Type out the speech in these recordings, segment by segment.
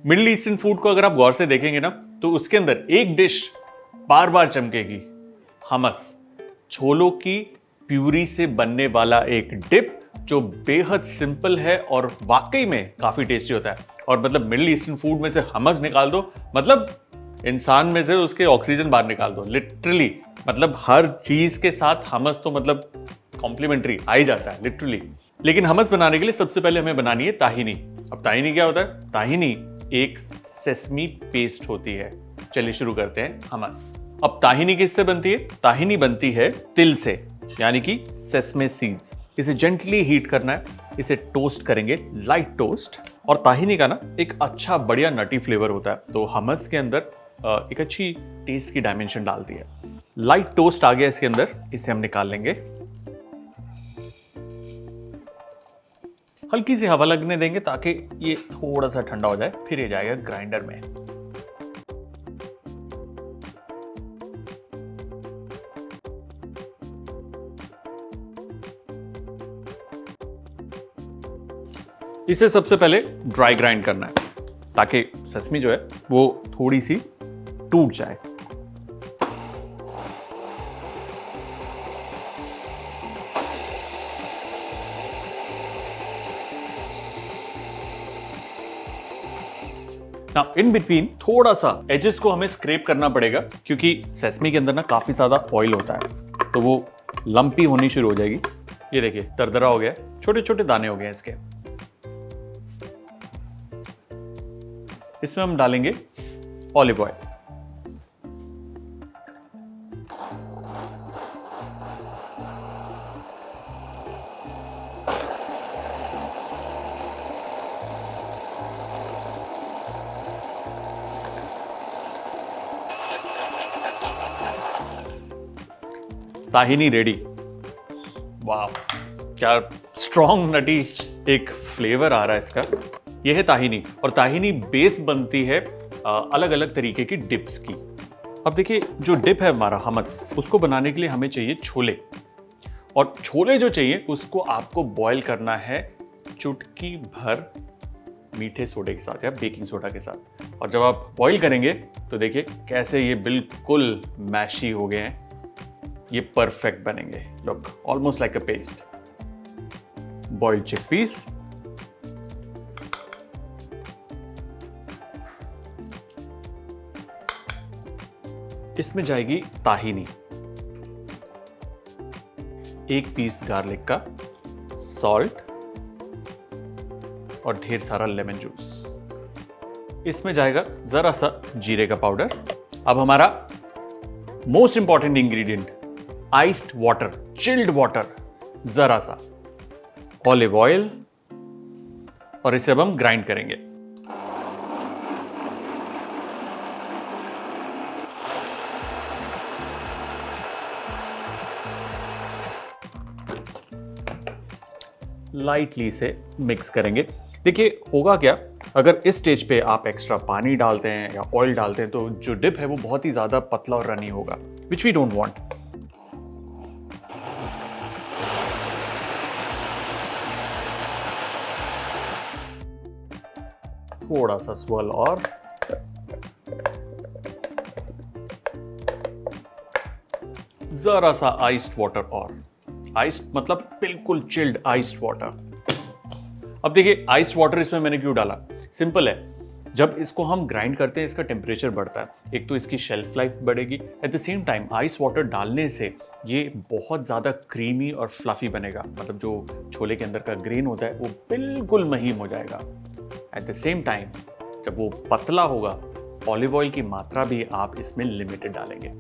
Middle eastern food को अगर आप गौर से देखेंगे ना तो उसके अंदर एक डिश बार बार चमकेगी, हमस। छोलों की प्यूरी से बनने वाला एक डिप जो बेहद सिंपल है और वाकई में काफी टेस्टी होता है। और मतलब मिडिल ईस्टर्न फूड में से हमस निकाल दो, मतलब इंसान में से उसके ऑक्सीजन बाहर निकाल दो, लिटरली। मतलब हर चीज के साथ हमस तो मतलब कॉम्प्लीमेंट्री आ ही जाता है, लिटरली। लेकिन हमस बनाने के लिए सबसे पहले हमें बनानी है ताहिनी। अब ताहिनी क्या होता है? ताहिनी एक सेसमी पेस्ट होती है। चलिए शुरू करते हैं हमस। अब ताहिनी किससे बनती है? ताहिनी बनती है तिल से, यानी कि सेसमे सीड्स। इसे जेंटली हीट करना है, इसे टोस्ट करेंगे, लाइट टोस्ट। और ताहिनी का ना एक अच्छा बढ़िया नटी फ्लेवर होता है, तो हमस के अंदर एक अच्छी टेस्ट की डायमेंशन डालती है। लाइट टोस्ट आ गया इसके अंदर, इसे हम निकाल लेंगे। हल्की सी हवा लगने देंगे ताकि ये थोड़ा सा ठंडा हो जाए, फिर ये जाएगा ग्राइंडर में। इसे सबसे पहले ड्राई ग्राइंड करना है ताकि सेसमी जो है वो थोड़ी सी टूट जाए। इन बिटवीन थोड़ा सा एजेस को हमें स्क्रैप करना पड़ेगा, क्योंकि सेसमी के अंदर ना काफी ज्यादा ऑयल होता है, तो वो लंपी होनी शुरू हो जाएगी। ये देखिए दरदरा हो गया, छोटे छोटे दाने हो गए इसके। इसमें हम डालेंगे ऑलिव ऑयल। ताहिनी रेडी। वाह, क्या स्ट्रॉन्ग नटी एक फ्लेवर आ रहा है इसका। यह है ताहिनी, और ताहिनी बेस बनती है अलग अलग तरीके की डिप्स की। अब देखिए जो डिप है हमारा हमस, उसको बनाने के लिए हमें चाहिए छोले। और छोले जो चाहिए उसको आपको बॉईल करना है चुटकी भर मीठे सोडे के साथ या बेकिंग सोडा के साथ। और जब आप बॉईल करेंगे तो देखिए कैसे ये बिल्कुल मैशी हो गए हैं, ये परफेक्ट बनेंगे। लुक, ऑलमोस्ट लाइक अ पेस्ट। बॉइल्ड चिकपीस, इसमें जाएगी ताहिनी, एक पीस गार्लिक का, सॉल्ट और ढेर सारा लेमन जूस। इसमें जाएगा जरा सा जीरे का पाउडर। अब हमारा most important ingredient iced water, chilled water, जरा सा ऑलिव ऑयल, और इसे अब हम ग्राइंड करेंगे। लाइटली इसे मिक्स करेंगे। देखिए होगा क्या, अगर इस स्टेज पे आप एक्स्ट्रा पानी डालते हैं या ऑयल डालते हैं तो जो डिप है वो बहुत ही ज्यादा पतला और रनी होगा, विच वी डोंट वांट। थोड़ा सा स्वर्ल और जरा सा आइस्ड वाटर, और आइस्ड मतलब बिल्कुल चिल्ड आइस्ड वाटर। अब देखिए आइस्ड वाटर इसमें मैंने क्यों डाला, सिंपल है। जब इसको हम ग्राइंड करते हैं इसका टेम्परेचर बढ़ता है, एक तो इसकी शेल्फ लाइफ बढ़ेगी, at the same time ice water डालने से ये बहुत ज़्यादा क्रीमी और फ्लफी बनेगा। मतलब जो छोले के अंदर का ग्रेन होता है वो बिल्कुल महीन हो जाएगा। एट द सेम टाइम जब वो पतला होगा, ऑलिव ऑयल की मात्रा भी आप इसमें लिमिटेड डालेंगे।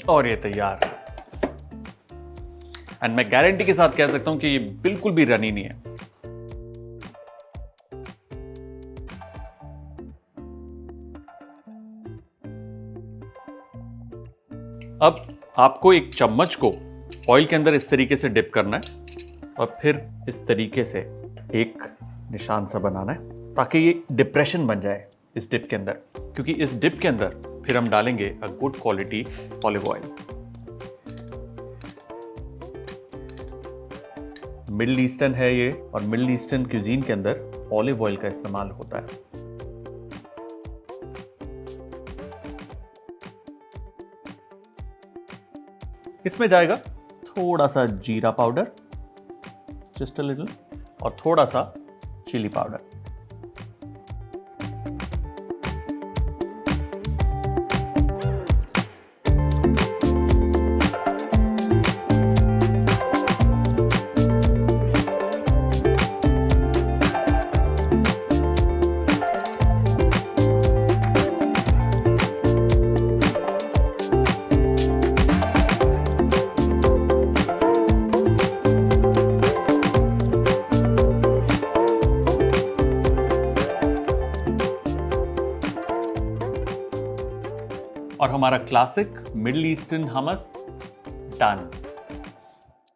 और ये तैयार। एंड मैं गारंटी के साथ कह सकता हूं कि ये बिल्कुल भी रनी नहीं है। अब आपको एक चम्मच को ऑयल के अंदर इस तरीके से डिप करना है और फिर इस तरीके से एक निशान सा बनाना है ताकि ये डिप्रेशन बन जाए इस डिप के अंदर, क्योंकि इस डिप के अंदर फिर हम डालेंगे a good quality olive oil. Middle eastern है ये, और मिडिल ईस्टर्न क्यूजीन के अंदर ऑलिव ऑयल का इस्तेमाल होता है। इसमें जाएगा थोड़ा सा जीरा पाउडर, जस्ट अ लिटिल, और थोड़ा सा चिली पाउडर। और हमारा classic middle eastern hummus done.